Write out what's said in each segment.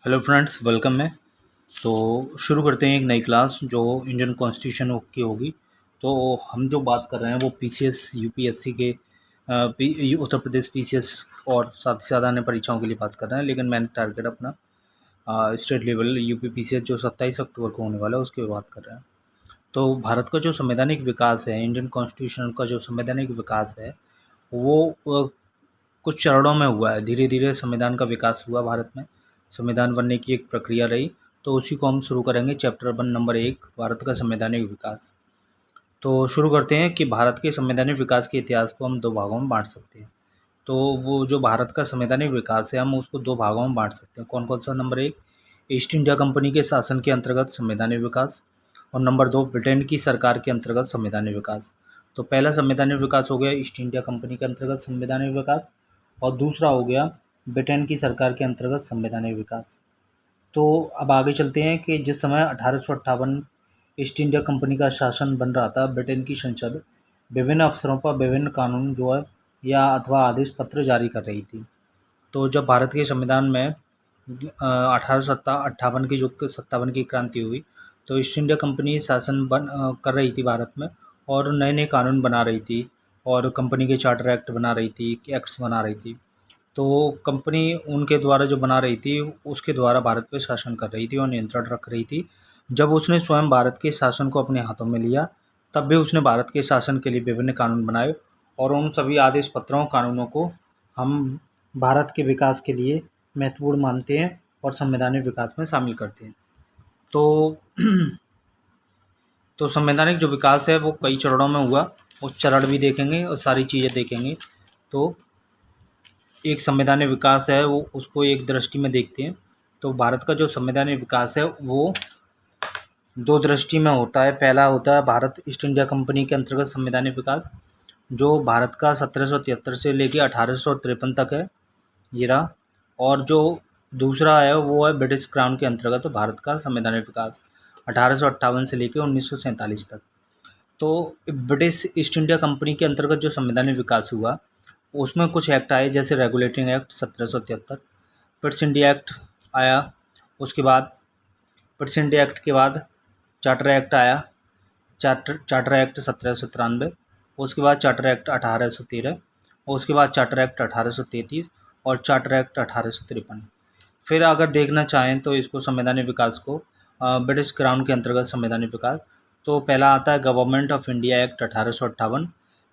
Hello friends, welcome है। तो शुरू करते हैं एक नई क्लास जो इंडियन कॉन्स्टिट्यूशन की होगी। तो हम जो बात कर रहे हैं वो पीसीएस यूपीएससी के उत्तर प्रदेश पीसीएस और साथ ही साथ अन्य परीक्षाओं के लिए बात कर रहे हैं, लेकिन मैंने टारगेट अपना स्टेट लेवल यूपी पीसीएस जो 27 अक्टूबर को होने वाला है उसकी बात कर रहे हैं। तो भारत का जो संवैधानिक विकास है, इंडियन कॉन्स्टिट्यूशन का जो संवैधानिक विकास है वो कुछ चरणों में हुआ है। धीरे धीरे संविधान का विकास हुआ भारत में, संविधान बनने की एक प्रक्रिया रही। तो उसी को हम शुरू करेंगे। चैप्टर 1 नंबर 1, भारत का संवैधानिक विकास। तो शुरू करते हैं कि भारत के संवैधानिक विकास के इतिहास को हम दो भागों में बांट सकते हैं। तो वो जो भारत का संवैधानिक विकास है हम उसको दो भागों में बांट सकते हैं। कौन कौन सा? नंबर 1, ईस्ट इंडिया कंपनी के शासन के अंतर्गत संवैधानिक विकास, और नंबर 2, ब्रिटेन की सरकार के अंतर्गत संवैधानिक विकास। तो पहला संवैधानिक विकास हो गया ईस्ट इंडिया कंपनी के अंतर्गत संवैधानिक विकास, और दूसरा हो गया ब्रिटेन की सरकार के अंतर्गत संवैधानिक विकास। तो अब आगे चलते हैं कि जिस समय 1858 ईस्ट इंडिया कंपनी का शासन बन रहा था, ब्रिटेन की संसद विभिन्न अवसरों पर विभिन्न कानून जो है या अथवा आदेश पत्र जारी कर रही थी। तो जब भारत के संविधान में 1858 की जो 57 की क्रांति हुई, तो ईस्ट इंडिया कंपनी शासन कर रही थी भारत में, और नए नए कानून बना रही थी, और कंपनी के चार्टर एक्ट बना रही थी, एक्ट्स बना रही थी। तो कंपनी उनके द्वारा जो बना रही थी उसके द्वारा भारत पे शासन कर रही थी और नियंत्रण रख रही थी। जब उसने स्वयं भारत के शासन को अपने हाथों में लिया, तब भी उसने भारत के शासन के लिए विभिन्न कानून बनाए, और उन सभी आदेश पत्रों कानूनों को हम भारत के विकास के लिए महत्वपूर्ण मानते हैं और संवैधानिक विकास में शामिल करते हैं। तो तो संवैधानिक जो विकास है वो कई चरणों में हुआ, उस चरण भी देखेंगे और सारी चीज़ें देखेंगे। तो एक संवैधानिक विकास है वो उसको एक दृष्टि में देखते हैं। तो भारत का जो संवैधानिक विकास है वो दो दृष्टि में होता है। पहला होता है भारत ईस्ट इंडिया कंपनी के अंतर्गत संवैधानिक विकास, जो भारत का 1773 से लेकर 1853 तक है, ये रहा। और जो दूसरा है वो है ब्रिटिश क्राउन के अंतर्गत भारत का संवैधानिक विकास, 1858 से लेकर 1947 तक। तो ब्रिटिश ईस्ट इंडिया कंपनी के अंतर्गत जो संवैधानिक विकास हुआ उसमें कुछ एक्ट आए, जैसे regulating act 1773, Pitt's India act आया, उसके बाद पिट्स इंडिया एक्ट के बाद चार्टर एक्ट आया, चार्टर एक्ट 1793, उसके बाद चार्टर एक्ट 1813, और उसके बाद चार्टर एक्ट 1833 और चार्टर एक्ट 1853। फिर अगर देखना चाहें तो इसको संवैधानिक विकास को ब्रिटिश क्राउन के अंतर्गत संवैधानिक विकास, तो पहला आता है गवर्नमेंट ऑफ इंडिया एक्ट 1858,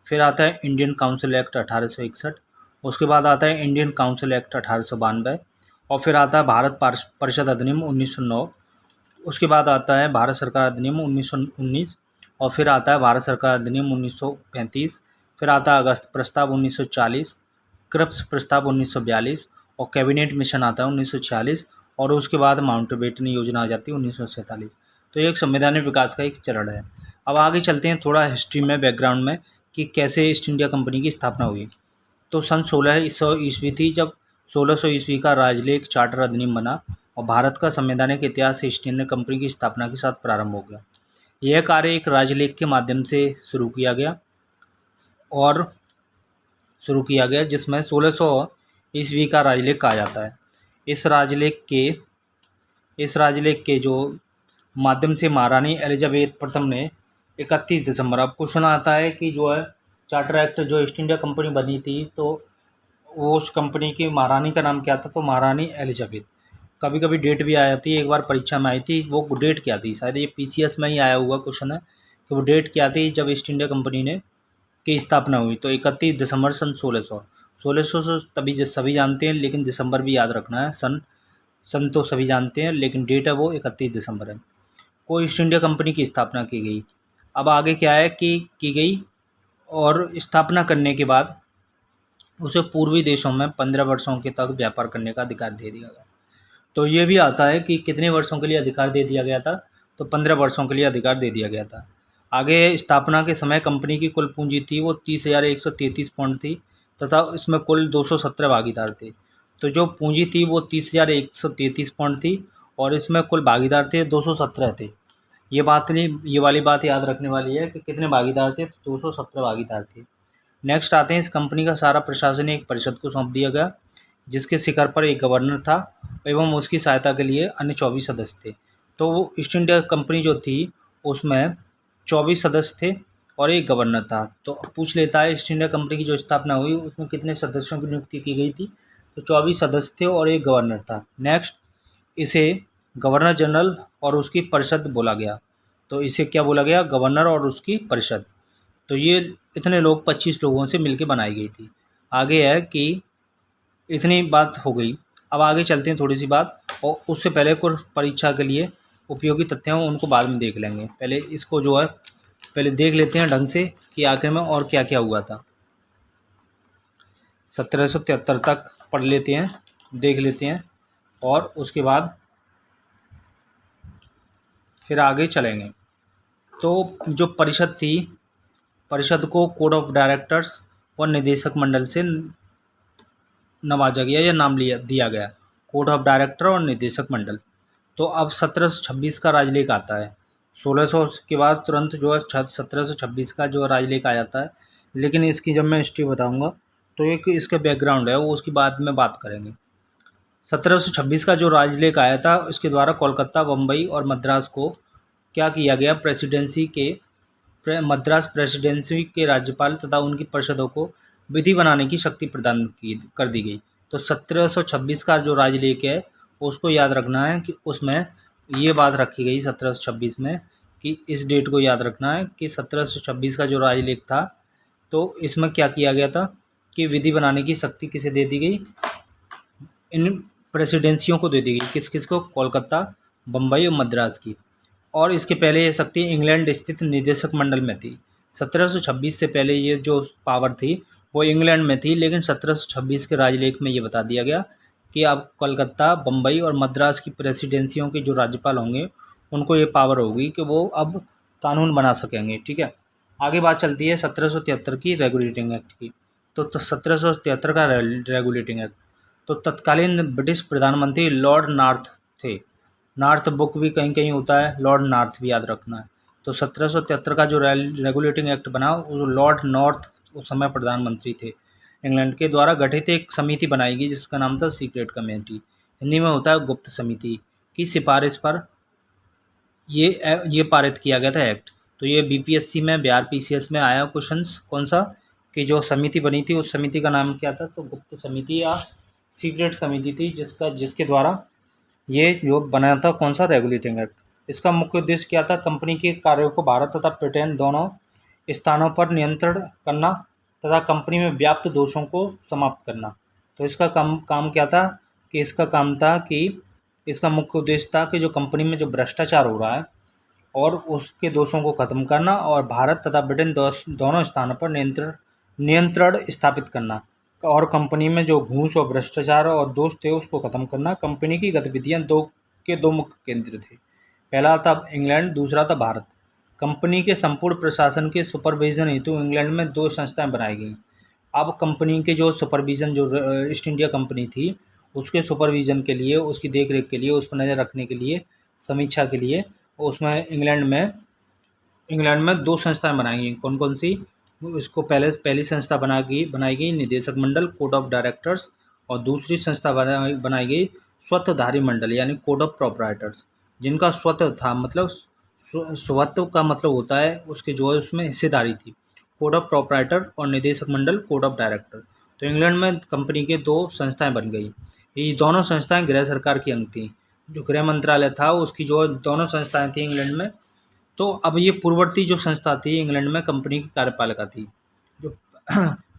फिर आता है इंडियन काउंसिल एक्ट 1861, उसके बाद आता है इंडियन काउंसिल एक्ट 1892, और फिर आता है भारत परिषद अधिनियम 1909, उसके बाद आता है भारत सरकार अधिनियम 1919, और फिर आता है भारत सरकार अधिनियम 1935, फिर आता है अगस्त प्रस्ताव 1940, क्रिप्स प्रस्ताव 1942, और कैबिनेट मिशन आता है 1946, और उसके बाद माउंटबेटन योजना आ जाती है 1947। तो ये एक संवैधानिक विकास का एक चरण है। अब आगे चलते हैं थोड़ा हिस्ट्री में, बैकग्राउंड में, कि कैसे ईस्ट इंडिया कंपनी की स्थापना हुई। तो सन 1600 ईस्वी थी जब 1600 ईस्वी का राजलेख चार्टर अधिनियम बना, और भारत का संवैधानिक इतिहास ईस्ट इंडिया कंपनी की स्थापना के साथ प्रारंभ हो गया। यह कार्य एक राजलेख के माध्यम से शुरू किया गया, जिसमें 1600 ईस्वी का राजलेख कहा जाता है। इस राजलेख के जो माध्यम से महारानी एलिजाबेथ प्रथम ने 31 दिसंबर, अब क्वेश्चन आता है कि जो है चार्टर एक्ट जो ईस्ट इंडिया कंपनी बनी थी, तो वो उस कंपनी की महारानी का नाम क्या था? तो महारानी एलिजाबेथ। कभी कभी डेट भी आ जाती है, एक बार परीक्षा में आई थी, वो डेट क्या थी? शायद ये पीसीएस में ही आया हुआ क्वेश्चन है कि वो डेट क्या थी जब ईस्ट इंडिया कंपनी ने की स्थापना हुई। तो 31 दिसंबर सन 1600 से तभी सभी जानते हैं, लेकिन दिसंबर भी याद रखना है। सन तो सभी जानते हैं, लेकिन डेट है वो 31 दिसंबर है को ईस्ट इंडिया कंपनी की स्थापना की गई। अब आगे क्या है कि की गई, और स्थापना करने के बाद उसे पूर्वी देशों में 15 वर्षों के तक व्यापार करने का अधिकार दे दिया गया। तो ये भी आता है कि कितने वर्षों के लिए अधिकार दे दिया गया था? तो 15 वर्षों के लिए अधिकार दे दिया गया था। आगे स्थापना के समय कंपनी की कुल पूंजी थी वो 30,133 पाउंड थी, तथा इसमें कुल 217 भागीदार थे। तो जो पूंजी थी वो 30,133 पाउंड थी, और इसमें कुल भागीदार थे 217 थे। ये वाली बात याद रखने वाली है कि कितने भागीदार थे? तो 217 भागीदार थे। नेक्स्ट आते हैं, इस कंपनी का सारा प्रशासन एक परिषद को सौंप दिया गया। जिसके शिखर पर एक गवर्नर था एवं उसकी सहायता के लिए अन्य 24 सदस्य थे। तो वो ईस्ट इंडिया कंपनी जो थी उसमें 24 सदस्य थे और एक गवर्नर था। तो अब पूछ लेता है ईस्ट इंडिया कंपनी की जो स्थापना हुई उसमें कितने सदस्यों की नियुक्ति की गई थी, तो 24 सदस्य थे और एक गवर्नर था। नेक्स्ट, इसे गवर्नर जनरल और उसकी परिषद बोला गया। तो इसे क्या बोला गया, गवर्नर और उसकी परिषद। तो ये इतने लोग 25 लोगों से मिलकर बनाई गई थी। आगे है कि इतनी बात हो गई, अब आगे चलते हैं थोड़ी सी बात, और उससे पहले कुछ परीक्षा के लिए उपयोगी तथ्य हैं उनको बाद में देख लेंगे। पहले इसको जो है पहले देख लेते हैं ढंग से कि आखिर में और क्या क्या हुआ था। 1773 तक पढ़ लेते हैं, देख लेते हैं, और उसके बाद फिर आगे चलेंगे। तो जो परिषद थी, परिषद को कोड ऑफ डायरेक्टर्स और निदेशक मंडल से नवाजा गया या नाम दिया गया, कोड ऑफ डायरेक्टर और निदेशक मंडल। तो अब 1726 का राजलेख आता है। 1600 के बाद तुरंत जो है 1726 का जो राजलेख आ जाता है। लेकिन इसकी जब मैं हिस्ट्री बताऊंगा तो एक इसका बैकग्राउंड है वो उसकी बाद में बात करेंगे। 1726 का जो राजलेख आया था इसके द्वारा कोलकाता, बम्बई और मद्रास को क्या किया गया, मद्रास प्रेसिडेंसी के राज्यपाल तथा उनकी परिषदों को विधि बनाने की शक्ति प्रदान कर दी गई। तो 1726 का जो राजलेख है उसको याद रखना है कि उसमें ये बात रखी गई 1726 में, कि इस डेट को याद रखना है कि 1726 का जो राजलेख था तो इसमें क्या किया गया था कि विधि बनाने की शक्ति किसे दे दी गई, इन प्रेसिडेंसियों को दे दी गई। किस किस को, कोलकाता, बम्बई और मद्रास की। और इसके पहले ये शक्ति इंग्लैंड स्थित निदेशक मंडल में थी। 1726 से पहले ये जो पावर थी वो इंग्लैंड में थी, लेकिन 1726 के राजलेख में ये बता दिया गया कि अब कोलकाता, बम्बई और मद्रास की प्रेसिडेंसियों के जो राज्यपाल होंगे उनको ये पावर होगी कि वो अब कानून बना सकेंगे। ठीक है, आगे बात चलती है 1773 की रेगुलेटिंग एक्ट की। तो 1773 का रेगुलेटिंग एक्ट, तो तत्कालीन ब्रिटिश प्रधानमंत्री लॉर्ड नॉर्थ थे। नॉर्थ बुक भी कहीं कहीं होता है, लॉर्ड नॉर्थ भी याद रखना है। तो 1773 का जो रेगुलेटिंग एक्ट बना वो लॉर्ड नॉर्थ उस समय प्रधानमंत्री थे। इंग्लैंड के द्वारा गठित एक समिति बनाई गई जिसका नाम था सीक्रेट कमेटी, हिंदी में होता है गुप्त समिति, की सिफारिश पर ये पारित किया गया था एक्ट। तो ये बीपीएससी में, बिहार पीसीएस में आया क्वेश्चंस, कौन सा, कि जो समिति बनी थी उस समिति का नाम क्या था, तो गुप्त समिति या सीक्रेट समिति थी जिसके द्वारा ये जो बना था कौन सा, रेगुलेटिंग एक्ट। इसका मुख्य उद्देश्य क्या था, कंपनी के कार्यों को भारत तथा ब्रिटेन दोनों स्थानों पर नियंत्रण करना तथा कंपनी में व्याप्त दोषों को समाप्त करना। तो इसका काम क्या था कि इसका मुख्य उद्देश्य था कि जो कंपनी में जो भ्रष्टाचार हो रहा है और उसके दोषों को खत्म करना और भारत तथा ब्रिटेन दोनों स्थानों पर नियंत्रण स्थापित करना, और कंपनी में जो घूस और भ्रष्टाचार और दोष थे उसको खत्म करना। कंपनी की गतिविधियां दो मुख्य केंद्र थे, पहला था इंग्लैंड, दूसरा था भारत। कंपनी के संपूर्ण प्रशासन के सुपरविजन हेतु इंग्लैंड में 2 संस्थाएं बनाई गई। अब कंपनी के जो सुपरविजन, जो ईस्ट इंडिया कंपनी थी उसके सुपरविजन के लिए, उसकी देखरेख के लिए, उस पर नज़र रखने के लिए, समीक्षा के लिए उसमें इंग्लैंड में 2 संस्थाएं बनाई गई। कौन कौन सी, इसको पहली संस्था बनाई गई निदेशक मंडल, कोड ऑफ डायरेक्टर्स, और दूसरी संस्था बनाई गई स्वत्वधारी मंडल यानी कोड ऑफ प्रोप्राइटर्स, जिनका स्वत्व था, मतलब स्वत्व का मतलब होता है उसके जो है उसमें हिस्सेदारी थी। कोड ऑफ प्रोप्राइटर और निदेशक मंडल कोड ऑफ डायरेक्टर। तो इंग्लैंड में कंपनी के 2 संस्थाएं बन गई। ये दोनों संस्थाएं गृह सरकार की अंग थी, जो गृह मंत्रालय था उसकी जो दोनों संस्थाएं थी इंग्लैंड में। तो अब ये पूर्ववर्ती जो संस्था थी इंग्लैंड में कंपनी की कार्यपालिका थी, जो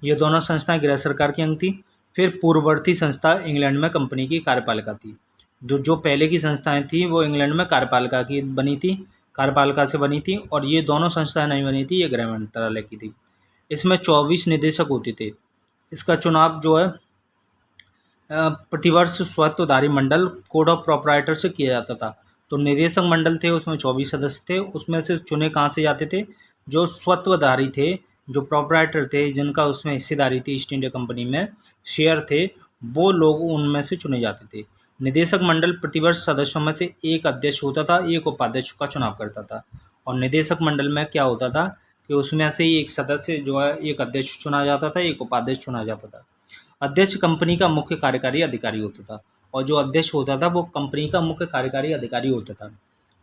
ये दोनों संस्थाएं गृह सरकार की अंग थी। फिर पूर्ववर्ती संस्था इंग्लैंड में कंपनी की कार्यपालिका थी। जो पहले की संस्थाएं थी वो इंग्लैंड में कार्यपालिका से बनी थी, और ये दोनों संस्थाएं नहीं बनी थी, ये गृह मंत्रालय की थी। इसमें 24 निदेशक होते थे। इसका चुनाव जो है प्रतिवर्ष स्वत्वधारी मंडल कोड ऑफ प्रोप्राइटर से किया जाता था। तो निदेशक मंडल थे उसमें 24 सदस्य थे, उसमें से चुने कहाँ से जाते थे, जो स्वत्वधारी थे, जो प्रोप्राइटर थे, जिनका उसमें हिस्सेदारी थी, ईस्ट इंडिया कंपनी में शेयर थे, वो लोग उनमें से चुने जाते थे। निदेशक मंडल प्रतिवर्ष सदस्यों में से एक अध्यक्ष होता था, एक उपाध्यक्ष का चुनाव करता था। और निदेशक मंडल में क्या होता था कि उसमें से एक सदस्य जो है, एक अध्यक्ष चुना जाता था, एक उपाध्यक्ष चुना जाता था। अध्यक्ष कंपनी का मुख्य कार्यकारी अधिकारी होता था, और जो अध्यक्ष होता था वो कंपनी का मुख्य कार्यकारी अधिकारी होता था।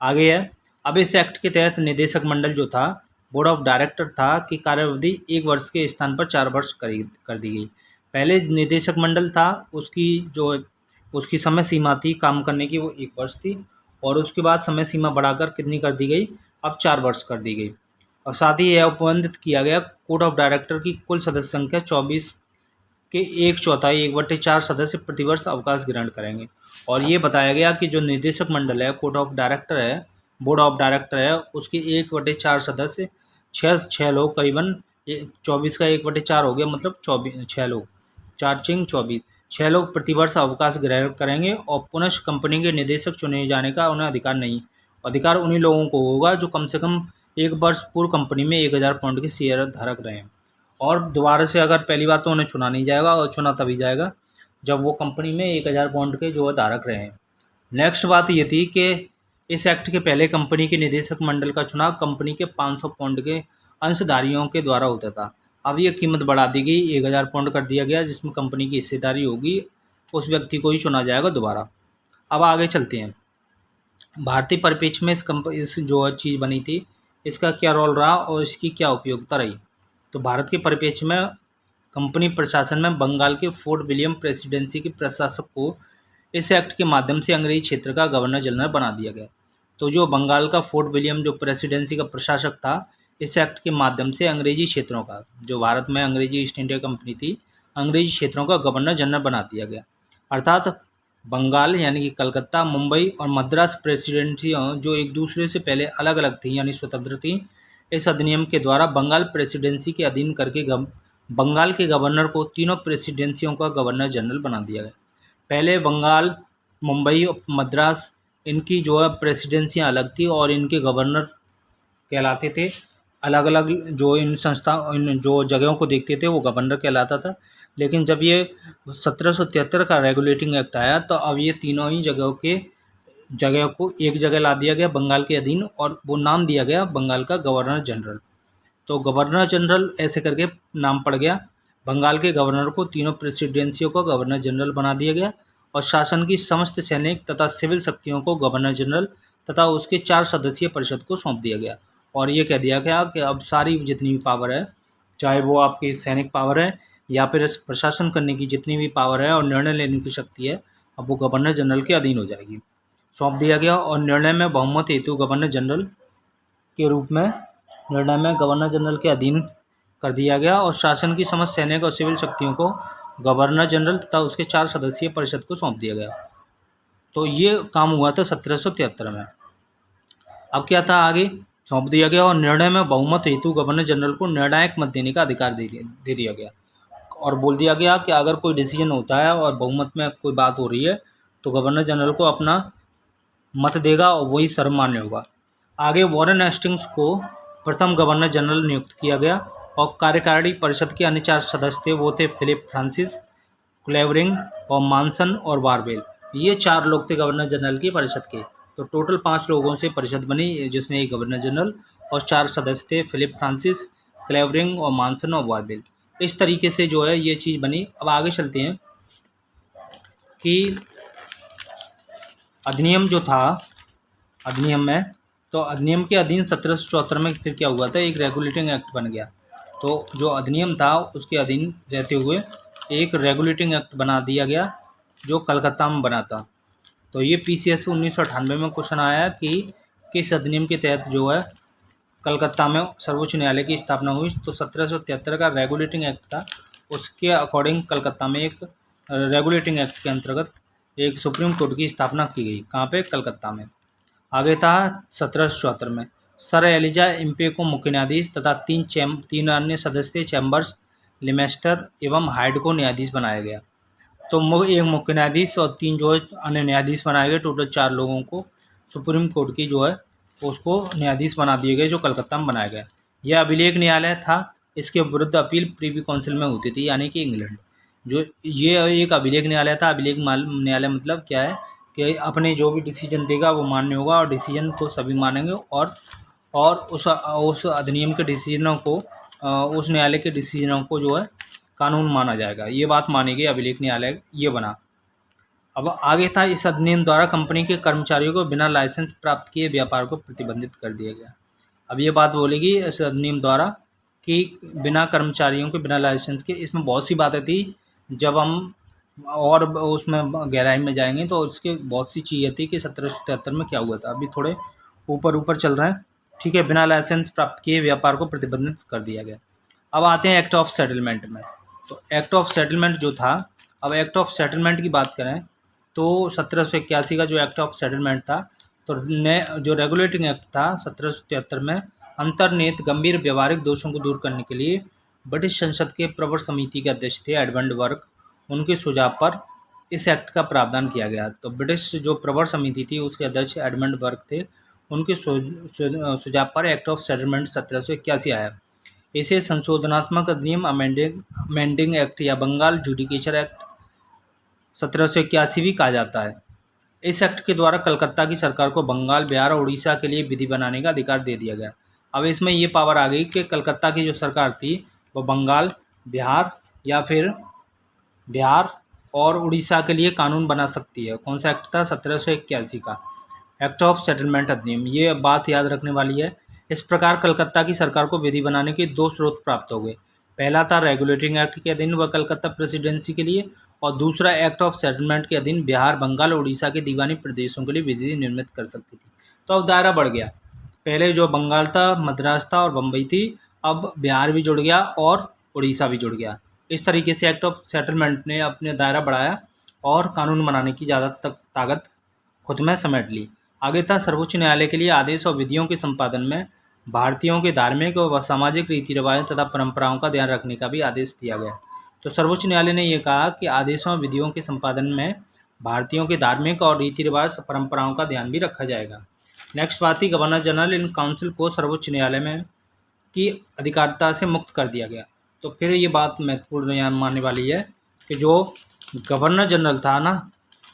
आगे है, अब इस एक्ट के तहत निदेशक मंडल जो था, बोर्ड ऑफ डायरेक्टर था, की कार्यावधि 1 वर्ष के स्थान पर 4 वर्ष कर दी गई। पहले निदेशक मंडल था, उसकी समय सीमा थी काम करने की, वो 1 वर्ष थी, और उसके बाद समय सीमा बढ़ाकर कितनी कर दी गई, अब 4 वर्ष कर दी गई। और साथ ही यह उपबंधित किया गया कोर्ट ऑफ डायरेक्टर की कुल सदस्य संख्या 24 के 1/4 1/4 सदस्य प्रतिवर्ष अवकाश ग्रहण करेंगे। और ये बताया गया कि जो निदेशक मंडल है, कोर्ट ऑफ डायरेक्टर है, बोर्ड ऑफ डायरेक्टर है, उसके 1/4 सदस्य 6 लोग, करीबन 24 का 1/4 हो गया, मतलब 6 लोग, 4×4 = 24, 6 लोग प्रतिवर्ष अवकाश ग्रहण करेंगे। और पुनः कंपनी के निदेशक चुने जाने का उन्हें अधिकार उन्हीं लोगों को होगा जो कम से कम 1 वर्ष पूर्व कंपनी में 1000 पाउंड के शेयर धारक रहे हैं। और दोबारा से अगर पहली बात तो उन्हें चुना नहीं जाएगा, और चुना तभी जाएगा जब वो कंपनी में 1000 पाउंड के जो धारक रहे हैं। नेक्स्ट बात ये थी कि इस एक्ट के पहले कंपनी के निदेशक मंडल का चुनाव कंपनी के 500 पाउंड के अंशधारियों के द्वारा होता था। अब ये कीमत बढ़ा दी गई, 1000 पाउंड कर दिया गया, जिसमें कंपनी की हिस्सेदारी होगी, उस व्यक्ति को ही चुना जाएगा दोबारा। अब आगे चलते हैं, भारतीय परिप्रेक्ष्य में इस जो चीज़ बनी थी, इसका क्या रोल रहा और इसकी क्या उपयोगिता रही। तो भारत के परिप्रेक्ष्य में कंपनी प्रशासन में बंगाल के फोर्ट विलियम प्रेसिडेंसी के प्रशासक को इस एक्ट के माध्यम से अंग्रेजी क्षेत्र का गवर्नर जनरल बना दिया गया। तो जो बंगाल का फोर्ट विलियम जो प्रेसिडेंसी का प्रशासक था, इस एक्ट के माध्यम से अंग्रेजी क्षेत्रों का, जो भारत में अंग्रेजी ईस्ट इंडिया कंपनी थी, अंग्रेजी क्षेत्रों का गवर्नर जनरल बना दिया गया। अर्थात बंगाल यानी कि कलकत्ता, मुंबई और मद्रास प्रेसिडेंसियाँ जो एक दूसरे से पहले अलग अलग थी यानी स्वतंत्र थी, इस अधिनियम के द्वारा बंगाल प्रेसिडेंसी के अधीन करके बंगाल के गवर्नर को तीनों प्रेसिडेंसियों का गवर्नर जनरल बना दिया गया। पहले बंगाल, मुंबई और मद्रास, इनकी जो है प्रेसिडेंसियाँ अलग थी और इनके गवर्नर कहलाते थे अलग अलग, जो इन जो जगहों को देखते थे वो गवर्नर कहलाता था। लेकिन जब ये 1773 का रेगुलेटिंग एक्ट आया, तो अब ये तीनों ही जगह को एक जगह ला दिया गया बंगाल के अधीन, और वो नाम दिया गया बंगाल का गवर्नर जनरल। तो गवर्नर जनरल ऐसे करके नाम पड़ गया। बंगाल के गवर्नर को तीनों प्रेसिडेंसियों को गवर्नर जनरल बना दिया गया, और शासन की समस्त सैनिक तथा सिविल शक्तियों को गवर्नर जनरल तथा उसके 4 सदस्यीय परिषद को सौंप दिया गया। और ये कह दिया गया कि अब सारी जितनी भी पावर है, चाहे वो आपकी सैनिक पावर है या फिर प्रशासन करने की जितनी भी पावर है और निर्णय लेने की शक्ति है, अब वो गवर्नर जनरल के अधीन हो जाएगी, सौंप दिया गया। और निर्णय में बहुमत हेतु गवर्नर जनरल के रूप में निर्णय में गवर्नर जनरल के अधीन कर दिया गया, और शासन की समस्त सैनिक और सिविल शक्तियों को गवर्नर जनरल तथा उसके 4 सदस्यीय परिषद को सौंप दिया गया। तो ये काम हुआ था 1773 में। अब क्या था, आगे सौंप दिया गया और निर्णय में बहुमत हेतु गवर्नर जनरल को निर्णायक मत देने का अधिकार दे दिया गया, और बोल दिया गया कि अगर कोई डिसीजन होता है और बहुमत में कोई बात हो रही है तो गवर्नर जनरल को अपना मत देगा और वही सर्वमान्य होगा। आगे वॉरेन हेस्टिंग्स को प्रथम गवर्नर जनरल नियुक्त किया गया, और कार्यकारिणी परिषद के अन्य 4 सदस्य थे, वो थे फिलिप फ्रांसिस, क्लेवरिंग और मानसन और बारबेल। ये 4 लोग थे गवर्नर जनरल की परिषद के। तो टोटल 5 लोगों से परिषद बनी, जिसमें एक गवर्नर जनरल और 4 सदस्य थे, फिलिप फ्रांसिस, क्लेवरिंग और मानसन और बारबेल। इस तरीके से जो है ये चीज़ बनी। अब आगे चलते हैं कि अधिनियम जो था, अधिनियम में, तो अधिनियम के अधीन 1774 में फिर क्या हुआ था, एक रेगुलेटिंग एक्ट बन गया। तो जो अधिनियम था उसके अधीन रहते हुए एक रेगुलेटिंग एक्ट बना दिया गया जो कलकत्ता में बना था। तो ये PCS 1998 में क्वेश्चन आया कि किस अधिनियम के तहत जो है कलकत्ता में सर्वोच्च न्यायालय की स्थापना हुई। तो 1773 का रेगुलेटिंग एक्ट था, उसके अकॉर्डिंग कलकत्ता में एक रेगुलेटिंग एक्ट के अंतर्गत एक सुप्रीम कोर्ट की स्थापना की गई। कहाँ पे, कलकत्ता में। आगे था 1774 में सर एलिजा इम्पे को मुख्य न्यायाधीश तथा 3 अन्य सदस्य चैम्बर्स, लिमेस्टर एवं हाइड को न्यायाधीश बनाया गया। तो एक मुख्य न्यायाधीश और 3 जो है अन्य न्यायाधीश बनाए गए। टोटल 4 लोगों को सुप्रीम कोर्ट की जो है उसको न्यायाधीश बना दिए गए, जो कलकत्ता में बनाया गया। यह अभिलेख न्यायालय था, इसके विरुद्ध अपील प्रीवी काउंसिल में होती थी, यानी कि इंग्लैंड। जो ये एक अभिलेख न्यायालय था। अभिलेख न्यायालय मतलब क्या है कि अपने जो भी डिसीजन देगा वो मान्य होगा, और डिसीजन को सभी मानेंगे, और उस अधिनियम के डिसीजनों को, उस न्यायालय के डिसीजनों को जो है कानून माना जाएगा। ये बात मानी गई, अभिलेख न्यायालय ये बना। अब आगे था, इस अधिनियम द्वारा कंपनी के कर्मचारियों को बिना लाइसेंस प्राप्त किए व्यापार को प्रतिबंधित कर दिया गया। अब ये बात बोलेगी इस अधिनियम द्वारा कि बिना कर्मचारियों के, बिना लाइसेंस के, इसमें बहुत सी बातें थी। जब हम और उसमें गहराई में जाएंगे तो उसके बहुत सी चीज़ें थी कि 1773 में क्या हुआ था। अभी थोड़े ऊपर चल रहे हैं, ठीक है। बिना लाइसेंस प्राप्त किए व्यापार को प्रतिबंधित कर दिया गया। अब आते हैं एक्ट ऑफ सेटलमेंट में। तो एक्ट ऑफ सेटलमेंट जो था, अब एक्ट ऑफ सेटलमेंट की बात करें तो 1781 का जो एक्ट ऑफ सेटलमेंट था, तो जो रेगुलेटिंग एक्ट था 1773 में, अंतर्निहित गंभीर व्यवहारिक दोषों को दूर करने के लिए ब्रिटिश संसद के प्रवर समिति के अध्यक्ष थे एडमंड बर्क, उनके सुझाव पर इस एक्ट का प्रावधान किया गया। तो ब्रिटिश जो प्रवर समिति थी उसके अध्यक्ष एडमंड बर्क थे, उनके सुझाव पर एक्ट ऑफ सेटलमेंट 1781 आया। इसे संशोधनात्मक अधिनियम अमेंडिंग एक्ट या बंगाल जुडिकेचर एक्ट 1781 भी कहा जाता है। इस एक्ट के द्वारा कलकत्ता की सरकार को बंगाल, बिहार और उड़ीसा के लिए विधि बनाने का अधिकार दे दिया गया। अब इसमें ये पावर आ गई कि कलकत्ता की जो सरकार थी वो बंगाल, बिहार या फिर बिहार और उड़ीसा के लिए कानून बना सकती है। कौन सा एक्ट था? 1781 का एक्ट ऑफ सेटलमेंट अधिनियम। ये बात याद रखने वाली है। इस प्रकार कलकत्ता की सरकार को विधि बनाने के दो स्रोत प्राप्त हो गए। पहला था रेगुलेटिंग एक्ट के अधीन व कलकत्ता प्रेसिडेंसी के लिए, और दूसरा एक्ट ऑफ सेटलमेंट के अधीन बिहार, बंगाल और उड़ीसा के दीवानी प्रदेशों के लिए विधि निर्मित कर सकती थी। तो अब दायरा बढ़ गया। पहले जो बंगाल था, मद्रास था और बम्बई थी, अब बिहार भी जुड़ गया और उड़ीसा भी जुड़ गया। इस तरीके से एक्ट ऑफ सेटलमेंट ने अपने दायरा बढ़ाया और कानून बनाने की ज़्यादा ताकत खुद में समेट ली। आगे था, सर्वोच्च न्यायालय के लिए आदेश और विधियों के संपादन में भारतीयों के धार्मिक व सामाजिक रीति रिवाज तथा परंपराओं का ध्यान रखने का भी आदेश दिया गया। तो सर्वोच्च न्यायालय ने यह कहा कि आदेशों और विधियों के संपादन में भारतीयों के धार्मिक और रीति रिवाज परंपराओं का ध्यान भी रखा जाएगा। नेक्स्ट बात थी, गवर्नर जनरल इन काउंसिल को सर्वोच्च न्यायालय में की अधिकारिता से मुक्त कर दिया गया। तो फिर ये बात महत्वपूर्ण मानने वाली है कि जो गवर्नर जनरल था ना,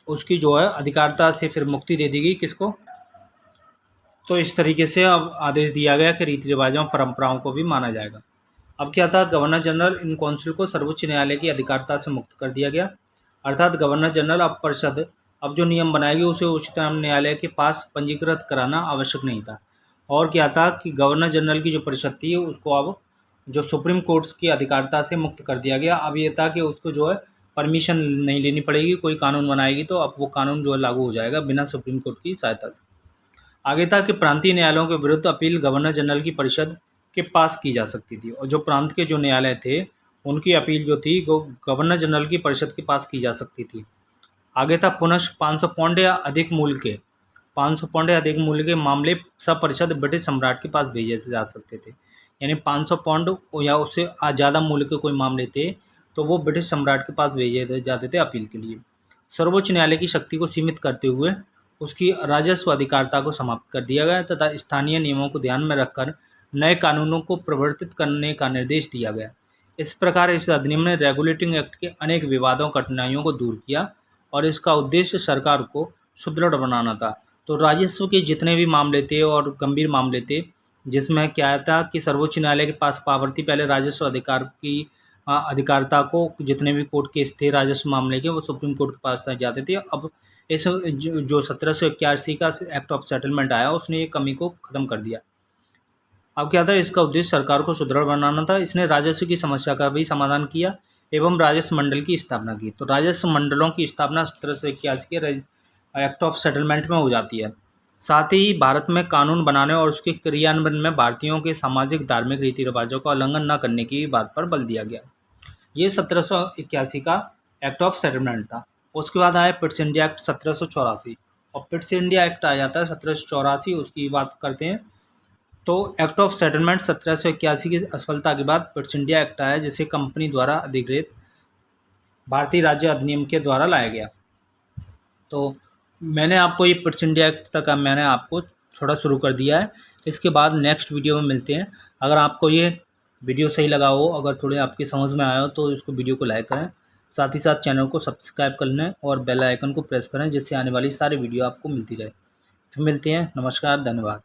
उसकी जो है अधिकारिता से फिर मुक्ति दे दी गई। किसको? तो इस तरीके से अब आदेश दिया गया कि रीति रिवाजों परंपराओं को भी माना जाएगा। अब क्या था, गवर्नर जनरल इन काउंसिल को सर्वोच्च न्यायालय की अधिकारिता से मुक्त कर दिया गया। अर्थात गवर्नर जनरल अब परिषद अब जो नियम बनाएगी उसे उच्चतम न्यायालय के पास पंजीकृत कराना आवश्यक नहीं था। और क्या था कि गवर्नर जनरल की जो परिषद थी उसको अब जो सुप्रीम कोर्ट्स की अधिकारिता से मुक्त कर दिया गया। अब ये था कि उसको जो है परमिशन नहीं लेनी पड़ेगी, कोई कानून बनाएगी तो अब वो कानून जो है लागू हो जाएगा बिना सुप्रीम कोर्ट की सहायता से। आगे था कि प्रांतीय न्यायालयों के विरुद्ध अपील गवर्नर जनरल की परिषद के पास की जा सकती थी, और जो प्रांत के जो न्यायालय थे उनकी अपील जो थी वो गवर्नर जनरल की परिषद के पास की जा सकती थी। आगे था, पुनः 500 पाउंड या अधिक मूल्य के 500 पाउंड या अधिक मूल्य के मामले सब परिषद ब्रिटिश सम्राट के पास भेजे जा सकते थे। यानी 500 पाउंड या उससे ज़्यादा मूल्य के कोई मामले थे तो वो ब्रिटिश सम्राट के पास भेजे जाते थे अपील के लिए। सर्वोच्च न्यायालय की शक्ति को सीमित करते हुए उसकी राजस्व अधिकारिता को समाप्त कर दिया गया तथा स्थानीय नियमों को ध्यान में रखकर नए कानूनों को प्रवर्तित करने का निर्देश दिया गया। इस प्रकार इस अधिनियम ने रेगुलेटिंग एक्ट के अनेक विवादों कठिनाइयों को दूर किया और इसका उद्देश्य सरकार को सुदृढ़ बनाना था। तो राजस्व के जितने भी मामले थे और गंभीर मामले थे, जिसमें क्या था कि सर्वोच्च न्यायालय के पास पावर थी पहले राजस्व अधिकार की अधिकारिता को, जितने भी कोर्ट केस थे राजस्व मामले के वो सुप्रीम कोर्ट के पास जाते थे। अब इस जो 1781 का एक्ट ऑफ सेटलमेंट आया उसने ये कमी को ख़त्म कर दिया। अब क्या था, इसका उद्देश्य सरकार को सुदृढ़ बनाना था। इसने राजस्व की समस्या का भी समाधान किया एवं राजस्व मंडल की स्थापना की। तो राजस्व मंडलों की स्थापना 1781 के एक्ट ऑफ सेटलमेंट में हो जाती है। साथ ही भारत में कानून बनाने और उसके क्रियान्वयन में भारतीयों के सामाजिक धार्मिक रीति रिवाजों का उल्लंघन न करने की बात पर बल दिया गया। ये 1781 का एक्ट ऑफ सेटलमेंट था। उसके बाद आया पिट्स इंडिया एक्ट 1784, और पिट्स इंडिया एक्ट आ जाता है 1784, उसकी बात करते हैं। तो एक्ट ऑफ सेटलमेंट 1781 की असफलता के बाद पिट्स इंडिया एक्ट आया, जिसे कंपनी द्वारा अधिकृत भारतीय राज्य अधिनियम के द्वारा लाया गया। तो मैंने आपको ये पिट्स इंडिया एक्ट तक मैंने आपको थोड़ा शुरू कर दिया है। इसके बाद नेक्स्ट वीडियो में मिलते हैं। अगर आपको ये वीडियो सही लगा हो, अगर थोड़े आपके समझ में आया हो तो इसको वीडियो को लाइक करें, साथ ही साथ चैनल को सब्सक्राइब कर लें और बेल आइकन को प्रेस करें, जिससे आने वाली सारी वीडियो आपको मिलती रहे। फिर मिलते हैं। नमस्कार, धन्यवाद।